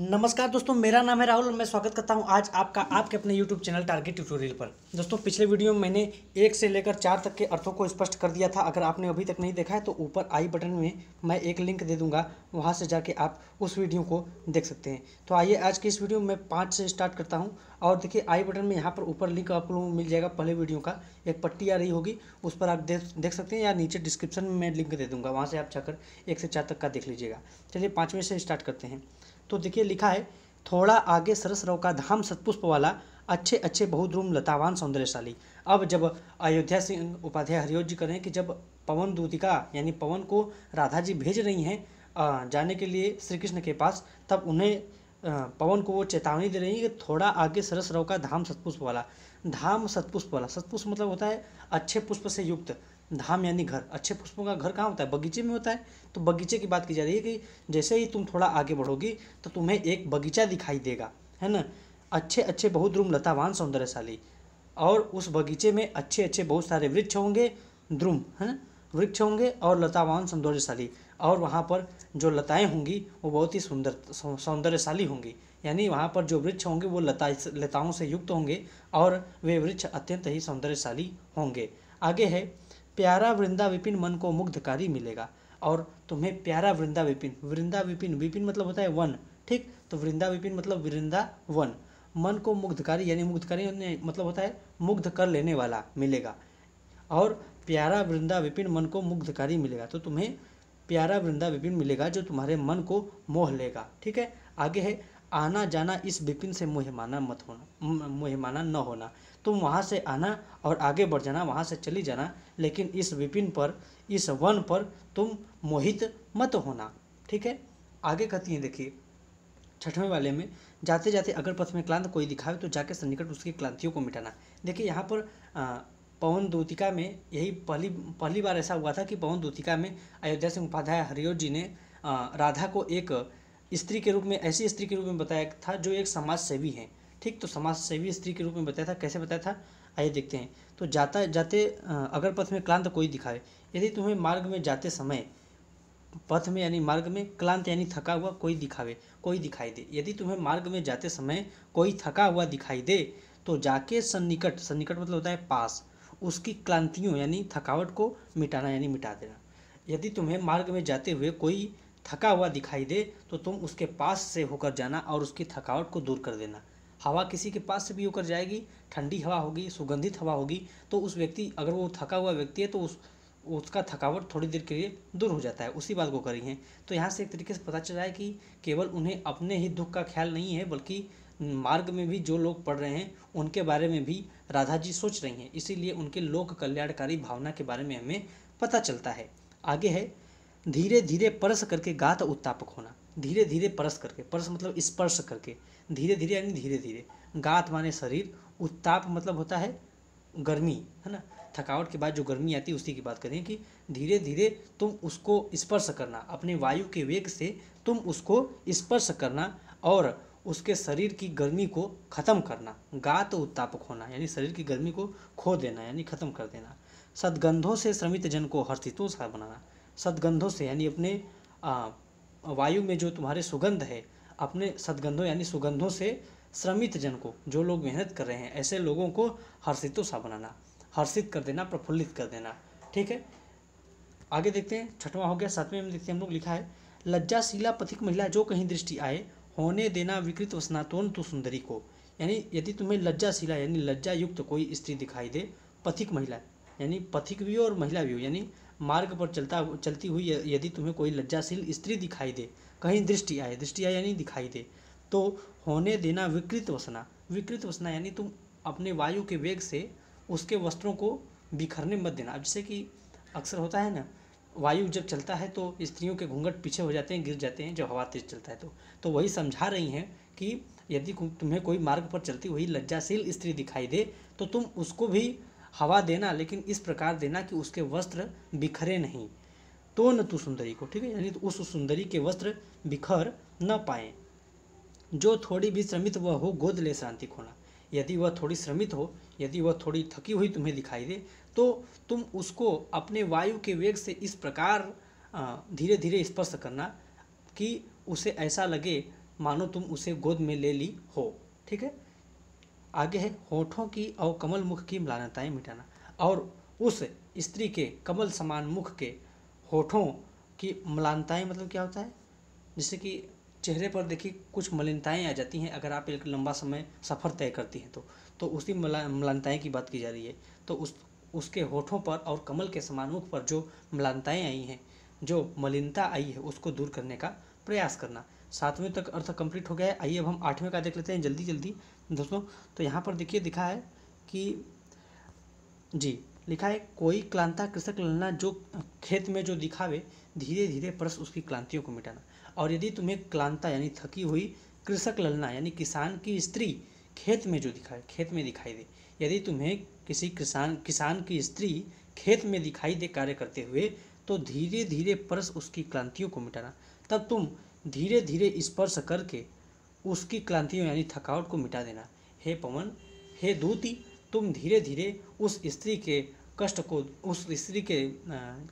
नमस्कार दोस्तों, मेरा नाम है राहुल और मैं स्वागत करता हूं आज आपका आपके अपने YouTube चैनल टारगेट ट्यूटोरियल पर। दोस्तों, पिछले वीडियो में मैंने 1 से लेकर 4 तक के अर्थों को स्पष्ट कर दिया था। अगर आपने अभी तक नहीं देखा है तो ऊपर आई बटन में मैं एक लिंक दे दूंगा, वहां से जाके आप उस वीडियो को देख सकते हैं। तो आइए आज की इस वीडियो में 5 से स्टार्ट करता हूँ। और देखिए, आई बटन में यहाँ पर ऊपर लिंक आपको मिल जाएगा। पहले वीडियो का एक पट्टी आ रही होगी, उस पर आप देख सकते हैं, या नीचे डिस्क्रिप्शन में मैं लिंक दे दूँगा, वहाँ से आप जाकर 1 से 4 तक का देख लीजिएगा। चलिए 5वें से स्टार्ट करते हैं। तो देखिए, लिखा है, थोड़ा आगे सरस रव का धाम सतपुष्प वाला, अच्छे अच्छे बहुद्रुम लतावान सौंदर्यशाली। अब जब अयोध्या सिंह उपाध्याय हरिओत जी करें कि जब पवन दूतिका यानी पवन को राधा जी भेज रही हैं जाने के लिए श्री कृष्ण के पास, तब उन्हें पवन को वो चेतावनी दे रही है कि थोड़ा आगे सरस रव का धाम सतपुष्प वाला। धाम सतपुष्प वाला, सतपुष्प मतलब होता है अच्छे पुष्प से युक्त। धाम यानी घर। अच्छे पुष्पों का घर कहाँ होता है? बगीचे में होता है। तो बगीचे की बात की जा रही है कि जैसे ही तुम थोड़ा आगे बढ़ोगी तो तुम्हें एक बगीचा दिखाई देगा, है ना। अच्छे अच्छे बहुद्रुम लतावान सौंदर्यशाली, और उस बगीचे में अच्छे अच्छे बहुत सारे वृक्ष होंगे, द्रुम है ना, वृक्ष होंगे और लतावान सौंदर्यशाली। और वहाँ पर जो लताएं होंगी वो बहुत ही सुंदर सौंदर्यशाली होंगी। यानी वहाँ पर जो वृक्ष होंगे वो लताओं से युक्त होंगे और वे वृक्ष अत्यंत ही सौंदर्यशाली होंगे। आगे है, प्यारा वृंदा विपिन मन को मुग्धकारी मिलेगा। और तुम्हें प्यारा वृंदा विपिन, वृंदा विपिन, विपिन मतलब होता है वन, ठीक। तो वृंदा विपिन मतलब वृंदा वन। मन को मुग्धकारी यानी मुग्धकारी मतलब होता है मुग्ध कर लेने वाला मिलेगा। और प्यारा वृंदा विपिन मन को मुग्धकारी मिलेगा, तो तुम्हें प्यारा वृंदा विपिन मिलेगा जो तुम्हारे मन को मोह लेगा, ठीक है। आगे है, आना जाना इस विपिन से मोहमाना मत होना, मोहमाना न होना। तुम वहाँ से आना और आगे बढ़ जाना, वहाँ से चली जाना, लेकिन इस विपिन पर, इस वन पर तुम मोहित मत होना, ठीक है। आगे कहती हैं, देखिए 6वें वाले में, जाते जाते अगर पथ में क्लांत कोई दिखावे तो जाके सन्निकट उसकी क्लांतियों को मिटाना। देखिए यहाँ पर पवन दूतिका में यही पहली बार ऐसा हुआ था कि पवन दूतिका में अयोध्या सिंह उपाध्याय हरिओत जी ने राधा को एक स्त्री के रूप में, ऐसी स्त्री के रूप में बताया था जो एक समाज सेवी है, ठीक। तो समाज सेवी स्त्री के रूप में बताया था। कैसे बताया था, आइए देखते हैं। तो जाता जाते अगर पथ में क्लांत कोई दिखाए, यदि तुम्हें मार्ग में जाते समय, पथ में यानी मार्ग में, क्लांत यानी थका हुआ कोई दिखाई दे, यदि तुम्हें मार्ग में जाते समय कोई थका हुआ दिखाई दे तो जाके सन्निकट, सन्निकट मतलब होता है पास, उसकी क्लांतियों यानी थकावट को मिटाना यानी मिटा देना। यदि तुम्हें मार्ग में जाते हुए कोई थका हुआ दिखाई दे तो तुम उसके पास से होकर जाना और उसकी थकावट को दूर कर देना। हवा किसी के पास से भी होकर जाएगी, ठंडी हवा होगी, सुगंधित हवा होगी, तो उस व्यक्ति, अगर वो थका हुआ व्यक्ति है तो उसका थकावट थोड़ी देर के लिए दूर हो जाता है। उसी बात को करी हैं। तो यहाँ से एक तरीके से पता चल रहा है कि केवल उन्हें अपने ही दुख का ख्याल नहीं है, बल्कि मार्ग में भी जो लोग पढ़ रहे हैं उनके बारे में भी राधा जी सोच रही हैं। इसीलिए उनके लोक कल्याणकारी भावना के बारे में हमें पता चलता है। आगे है, धीरे धीरे परस करके गात उत्तापक होना। धीरे धीरे परस करके, परस मतलब स्पर्श करके, धीरे धीरे यानी धीरे धीरे, गात माने शरीर, उत्ताप मतलब होता है गर्मी, है ना। थकावट के बाद जो गर्मी आती है उसी की बात करें कि धीरे धीरे तुम उसको स्पर्श करना, अपने वायु के वेग से तुम उसको स्पर्श करना और उसके शरीर की गर्मी को खत्म करना। गात उत्तापक होना यानी शरीर की गर्मी को खो देना यानी खत्म कर देना। सद्गंधों से श्रमित जन को हर्षितों सा बनाना। सद्गंधों से यानी अपने वायु में जो तुम्हारे सुगंध है, अपने सद्गंधों यानी सुगंधों से श्रमित जन को, जो लोग मेहनत कर रहे हैं, ऐसे लोगों को हर्षितों सा बनाना, हर्षित कर देना, प्रफुल्लित कर देना, ठीक है। आगे देखते हैं, 6वां हो गया। 7वें में देखते हैं हम लोग, लिखा है, लज्जाशीला पथिक महिला जो कहीं दृष्टि आए, होने देना विकृत वसनातोन तु सुंदरी को। यानी यदि तुम्हें लज्जाशीला यानी लज्जा युक्त कोई स्त्री दिखाई दे, पथिक महिला यानी पथिक भी हो और महिला भी हो, यानी मार्ग पर चलती हुई यदि तुम्हें कोई लज्जाशील स्त्री दिखाई दे, कहीं दृष्टि आए, दृष्टि आए यानी दिखाई दे, तो होने देना विकृत वसना। विकृत वसना यानी तुम अपने वायु के वेग से उसके वस्त्रों को बिखरने मत देना। अब जैसे कि अक्सर होता है ना, वायु जब चलता है तो स्त्रियों के घूंघट पीछे हो जाते हैं, गिर जाते हैं जब हवा तेज चलता है। तो वही समझा रही हैं कि यदि तुम्हें कोई मार्ग पर चलती हुई लज्जाशील स्त्री दिखाई दे तो तुम उसको भी हवा देना, लेकिन इस प्रकार देना कि उसके वस्त्र बिखरे नहीं। तो न तू सुंदरी को, ठीक है, यानी तो उस सुंदरी के वस्त्र बिखर न पाए। जो थोड़ी भी श्रमित वह हो गोद ले शांति खोना। यदि वह थोड़ी श्रमित हो, यदि वह थोड़ी थकी हुई तुम्हें दिखाई दे तो तुम उसको अपने वायु के वेग से इस प्रकार धीरे धीरे स्पर्श करना कि उसे ऐसा लगे मानो तुम उसे गोद में ले ली हो। ठीक है, आगे है होठों की और कमल मुख की म्लानताएं मिटाना। और उस स्त्री के कमल समान मुख के होठों की म्लानताएं मतलब क्या होता है, जैसे कि चेहरे पर देखिए कुछ मलिनताएं आ जाती हैं अगर आप एक लंबा समय सफ़र तय करती हैं तो उसी म्लानताएं की बात की जा रही है। तो उसके होठों पर और कमल के समान मुख पर जो म्लानताएं आई हैं, जो मलिनता आई है, उसको दूर करने का प्रयास करना। 7वें तक अर्थ कंप्लीट हो गया है। आइए अब हम 8वें का देख लेते हैं जल्दी जल्दी दोस्तों। तो यहाँ पर देखिए लिखा है कि जी लिखा है कोई क्लांता कृषक ललना जो खेत में जो दिखावे, धीरे धीरे परस उसकी क्लांतियों को मिटाना। और यदि तुम्हें क्लांता यानी थकी हुई कृषक ललना यानी किसान की स्त्री खेत में जो दिखाए, खेत में दिखाई दे, यदि तुम्हें किसी किसान की स्त्री खेत में दिखाई दे कार्य करते हुए, तो धीरे धीरे परस उसकी क्लांतियों को मिटाना। तब तुम धीरे धीरे स्पर्श करके उसकी क्लांतियों यानी थकावट को मिटा देना। हे पवन, हे दूती, तुम धीरे धीरे उस स्त्री के कष्ट को, उस स्त्री के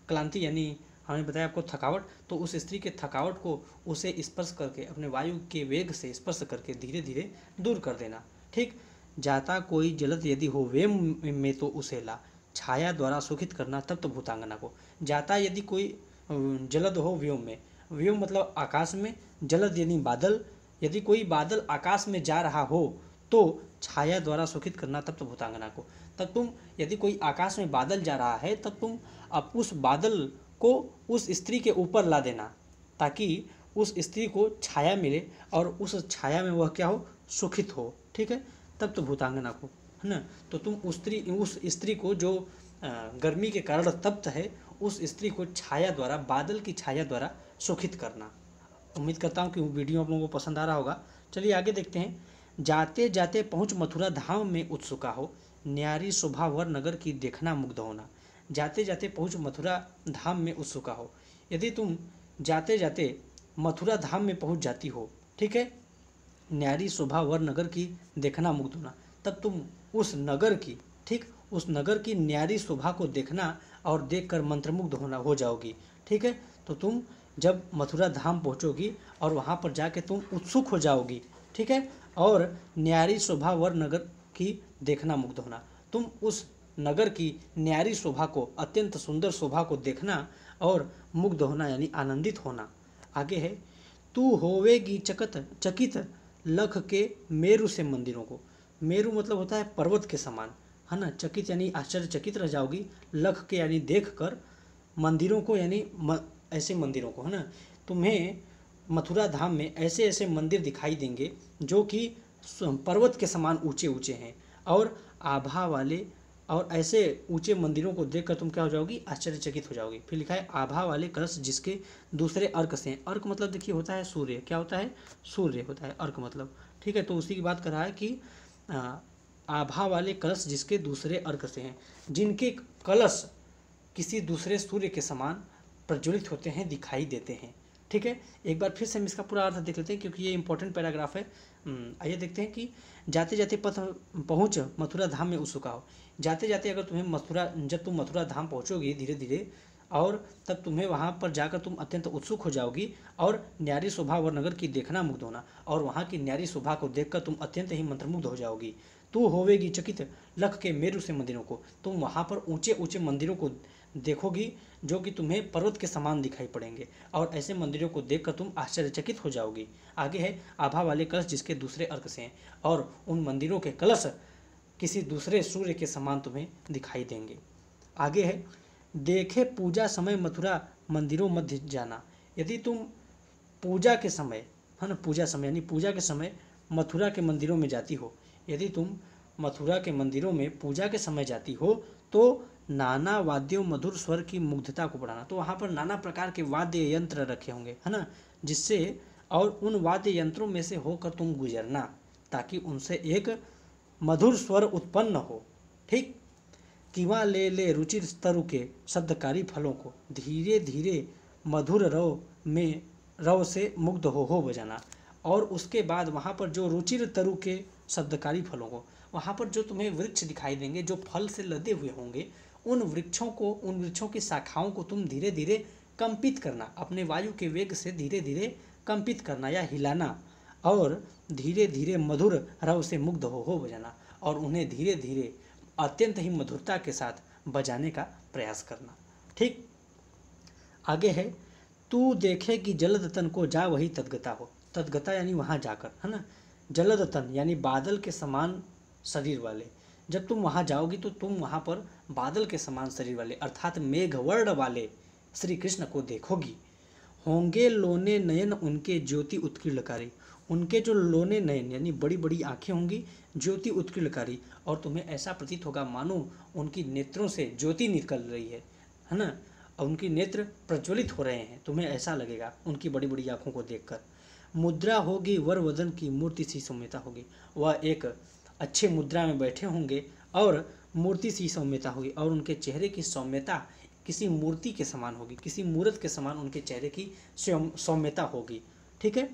क्लांति यानी हमने बताया आपको थकावट, तो उस स्त्री के थकावट को उसे स्पर्श करके अपने वायु के वेग से स्पर्श करके धीरे धीरे दूर कर देना। ठीक, जाता कोई जलद यदि हो वेम में तो उसे ला, छाया द्वारा सुखित करना तप्त भूतांगना को। जाता यदि कोई जलद हो व्योम में, व्योम मतलब आकाश में, जलद यानी बादल, यदि कोई बादल आकाश में जा रहा हो तो छाया द्वारा सुखित करना तप्त भूतांगना को। तब तुम यदि कोई आकाश में बादल जा रहा है तब तुम अब उस बादल को उस स्त्री के ऊपर ला देना ताकि उस स्त्री को छाया मिले और उस छाया में वह क्या हो, सुखित हो। ठीक है, तप्त भूतांगना को, है ना। तो तुम उस स्त्री को जो गर्मी के कारण तप्त है, उस स्त्री को छाया द्वारा, बादल की छाया द्वारा सुखित करना। उम्मीद करता हूँ कि वीडियो आप लोगों को पसंद आ रहा होगा। चलिए आगे देखते हैं। जाते जाते पहुँच मथुरा धाम में उत्सुका हो, न्यारी शोभा वर नगर की देखना मुग्ध होना। जाते जाते पहुँच मथुरा धाम में उत्सुका हो, यदि तुम जाते जाते मथुरा धाम में पहुँच जाती हो, ठीक है, न्यारी शोभा वर नगर की देखना मुग्ध होना, तब तुम उस नगर की, ठीक, उस नगर की न्यारी शोभा को देखना और देखकर मंत्रमुग्ध होना हो जाओगी। ठीक है, तो तुम जब मथुरा धाम पहुँचोगी और वहाँ पर जाके तुम उत्सुक हो जाओगी। ठीक है, और न्यारी शोभा वर नगर की देखना मुग्ध होना, तुम उस नगर की न्यारी शोभा को, अत्यंत सुंदर शोभा को देखना और मुग्ध होना यानी आनंदित होना। आगे है, तू होवेगी चकित लख के मेरु से मंदिरों को। मेरु मतलब होता है पर्वत के समान, है ना। चकित यानी आश्चर्यचकित रह जाओगी, लख के यानी देख कर, मंदिरों को यानी ऐसे मंदिरों को, है ना। तुम्हें मथुरा धाम में ऐसे ऐसे मंदिर दिखाई देंगे जो कि पर्वत के समान ऊंचे ऊंचे हैं और आभा वाले, और ऐसे ऊंचे मंदिरों को देखकर तुम क्या हो जाओगी, आश्चर्यचकित हो जाओगी। फिर लिखा है आभा वाले कलश जिसके दूसरे अर्क से हैं। अर्क मतलब देखिए होता है सूर्य, क्या होता है, सूर्य होता है अर्क मतलब। ठीक है, तो उसी की बात कर रहा है कि आभा वाले कलश जिसके दूसरे अर्क से हैं, जिनके कलश किसी दूसरे सूर्य के समान प्रज्वलित होते हैं, दिखाई देते हैं। ठीक है, एक बार फिर से हम इसका पूरा अर्थ देख लेते हैं क्योंकि ये इंपॉर्टेंट पैराग्राफ है। आइए देखते हैं कि जाते जाते पथ पहुँच मथुरा धाम में उत्सुका हो। जाते जाते अगर तुम्हें जब तुम मथुरा धाम पहुँचोगी धीरे धीरे, और तब तुम्हें वहाँ पर जाकर तुम अत्यंत उत्सुक हो जाओगी और न्यारी शोभा वर नगर की देखना मुग्ध होना, और वहाँ की न्यारी शोभा को देखकर तुम अत्यंत ही मंत्रमुग्ध हो जाओगी। तू होवेगी चकित लख के मेरु से मंदिरों को, तुम वहाँ पर ऊंचे ऊंचे मंदिरों को देखोगी जो कि तुम्हें पर्वत के समान दिखाई पड़ेंगे, और ऐसे मंदिरों को देखकर तुम आश्चर्यचकित हो जाओगी। आगे है आभा वाले कलश जिसके दूसरे अर्क से हैं, और उन मंदिरों के कलश किसी दूसरे सूर्य के समान तुम्हें दिखाई देंगे। आगे है देखे पूजा समय मथुरा मंदिरों मध्य जाना। यदि तुम पूजा के समय, है ना, पूजा समय यानी पूजा के समय मथुरा के मंदिरों में जाती हो, यदि तुम मथुरा के मंदिरों में पूजा के समय जाती हो तो नाना वाद्यों मधुर स्वर की मुग्धता को बढ़ाना। तो वहाँ पर नाना प्रकार के वाद्य यंत्र रखे होंगे, है ना, जिससे, और उन वाद्य यंत्रों में से होकर तुम गुजरना ताकि उनसे एक मधुर स्वर उत्पन्न हो। ठीक, किवा ले ले रुचिर तरु के शब्दकारी फलों को, धीरे धीरे मधुर रव से मुग्ध हो बजाना। और उसके बाद वहाँ पर जो रुचिर तरु के शब्दकारी फलों को, वहाँ पर जो तुम्हें वृक्ष दिखाई देंगे जो फल से लदे हुए होंगे, उन वृक्षों की शाखाओं को तुम धीरे धीरे कंपित करना, अपने वायु के वेग से धीरे धीरे कंपित करना या हिलाना, और धीरे धीरे मधुर रव से मुग्ध हो बजाना, और उन्हें धीरे धीरे अत्यंत ही मधुरता के साथ बजाने का प्रयास करना। ठीक, आगे है, तू देखे कि जलद तन को जा वही तद्गता हो। तद्गता यानी वहाँ जाकर, है ना। जलद तन यानी बादल के समान शरीर वाले, जब तुम वहाँ जाओगी तो तुम वहाँ पर बादल के समान शरीर वाले अर्थात मेघवर्ण वाले श्री कृष्ण को देखोगी। होंगे लोने नयन उनके ज्योति उत्कीर्णकारी, उनके जो लोने नयन यानी बड़ी बड़ी आंखें होंगी, ज्योति उत्कीर्णकारी, और तुम्हें ऐसा प्रतीत होगा मानो उनकी नेत्रों से ज्योति निकल रही है ना, और उनकी नेत्र प्रज्वलित हो रहे हैं, तुम्हें ऐसा लगेगा उनकी बड़ी बड़ी आंखों को देखकर। मुद्रा होगी वर वदन की मूर्ति सी सौम्यता होगी, वह एक अच्छे मुद्रा में बैठे होंगे और मूर्ति सी सौम्यता होगी, और उनके चेहरे की सौम्यता किसी मूर्ति के समान होगी, किसी मूर्त के समान उनके चेहरे की सौम्यता होगी। ठीक है,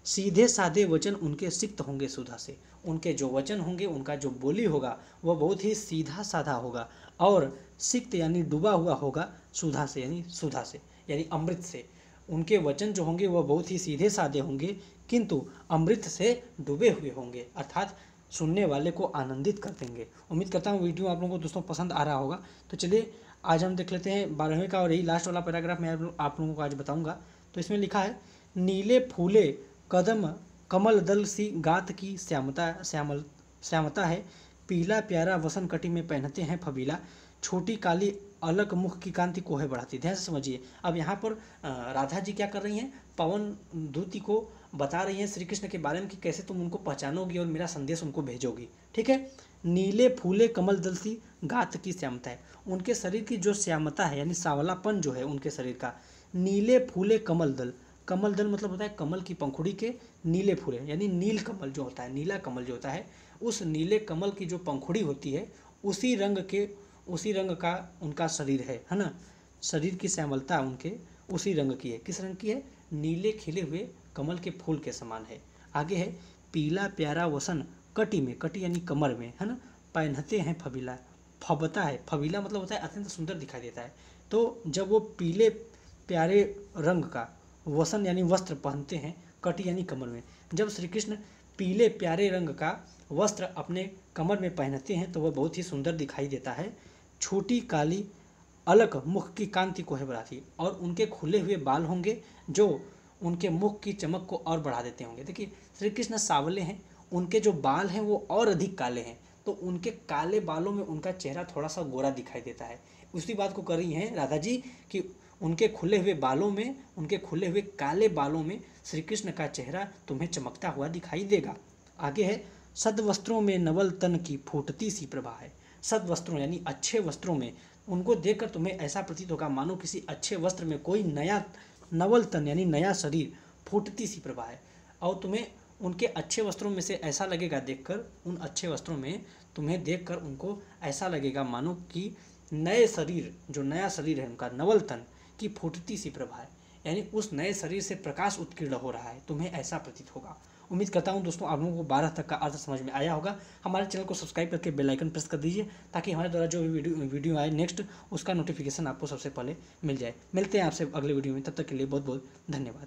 सीधे साधे वचन उनके सिक्त होंगे सुधा से, उनके जो वचन होंगे, उनका जो बोली होगा वह बहुत ही सीधा साधा होगा, और सिक्त यानी डूबा हुआ होगा सुधा से यानी अमृत से। उनके वचन जो होंगे वह बहुत ही सीधे साधे होंगे, किंतु अमृत से डूबे हुए होंगे, अर्थात सुनने वाले को आनंदित कर देंगे। उम्मीद करता हूँ वीडियो आप लोगों को दोस्तों पसंद आ रहा होगा। तो चलिए आज हम देख लेते हैं 12वें का, और यही लास्ट वाला पैराग्राफ मैं आप लोगों को आज बताऊंगा। तो इसमें लिखा है, नीले फूले कदम कमल दल सी गात की श्यामता है, पीला प्यारा वसन कटी में पहनते हैं फबीला, छोटी काली अलग मुख की कांति को है बढ़ाती। ध्यान से समझिए, अब यहाँ पर राधा जी क्या कर रही हैं, पवन दूती को बता रही हैं श्री कृष्ण के बारे में कि कैसे तुम उनको पहचानोगी और मेरा संदेश उनको भेजोगी। ठीक है, नीले फूले कमल दल सी गात की श्यामता है, उनके शरीर की जो श्यामता है यानी सांवलापन जो है उनके शरीर का। नीले फूले कमल दल, कमल दल मतलब होता है कमल की पंखुड़ी के नीले फूले, यानी नील कमल जो होता है, नीला कमल जो होता है, उस नीले कमल की जो पंखुड़ी होती है उसी रंग का उनका शरीर है ना। शरीर की श्यामलता उनके उसी रंग की है। किस रंग की है? नीले खिले हुए कमल के फूल के समान है। आगे है, पीला प्यारा वसन कटी में, कटी यानी कमर में, है ना, पहनते हैं फबीला, फबता है, फबीला मतलब होता है अत्यंत सुंदर दिखाई देता है। तो जब वो पीले प्यारे रंग का वसन यानी वस्त्र पहनते हैं, कटी यानी कमर में, जब श्री कृष्ण पीले प्यारे रंग का वस्त्र अपने कमर में पहनते हैं तो वह बहुत ही सुंदर दिखाई देता है। छोटी काली अलग मुख की कांति को है बढ़ाती, और उनके खुले हुए बाल होंगे जो उनके मुख की चमक को और बढ़ा देते होंगे। देखिए श्री कृष्ण सांवले हैं, उनके जो बाल हैं वो और अधिक काले हैं, तो उनके काले बालों में उनका चेहरा थोड़ा सा गोरा दिखाई देता है। उसी बात को कर रही हैं राधा जी कि उनके खुले हुए बालों में, उनके खुले हुए काले बालों में श्री कृष्ण का चेहरा तुम्हें चमकता हुआ दिखाई देगा। आगे है, सदवस्त्रों में नवल तन की फूटती सी प्रभा है। सदवस्त्रों यानी अच्छे वस्त्रों में, उनको देखकर तुम्हें ऐसा प्रतीत होगा मानो किसी अच्छे वस्त्र में कोई नया नवल तन यानी नया शरीर, फूटती सी प्रभा है, और तुम्हें उनके अच्छे वस्त्रों में से ऐसा लगेगा देखकर, उन अच्छे वस्त्रों में तुम्हें देखकर उनको ऐसा लगेगा मानो कि नए शरीर, जो नया शरीर है उनका, नवल तन की फूटती सी प्रभा है, यानी उस नए शरीर से प्रकाश उत्कीर्ण हो रहा है, तुम्हें ऐसा प्रतीत होगा। उम्मीद करता हूं दोस्तों आप लोगों को 12 तक का अर्थ समझ में आया होगा। हमारे चैनल को सब्सक्राइब करके बेल आइकन प्रेस कर दीजिए ताकि हमारे द्वारा जो भी वीडियो आए नेक्स्ट, उसका नोटिफिकेशन आपको सबसे पहले मिल जाए। मिलते हैं आपसे अगले वीडियो में, तब तक के लिए बहुत बहुत धन्यवाद।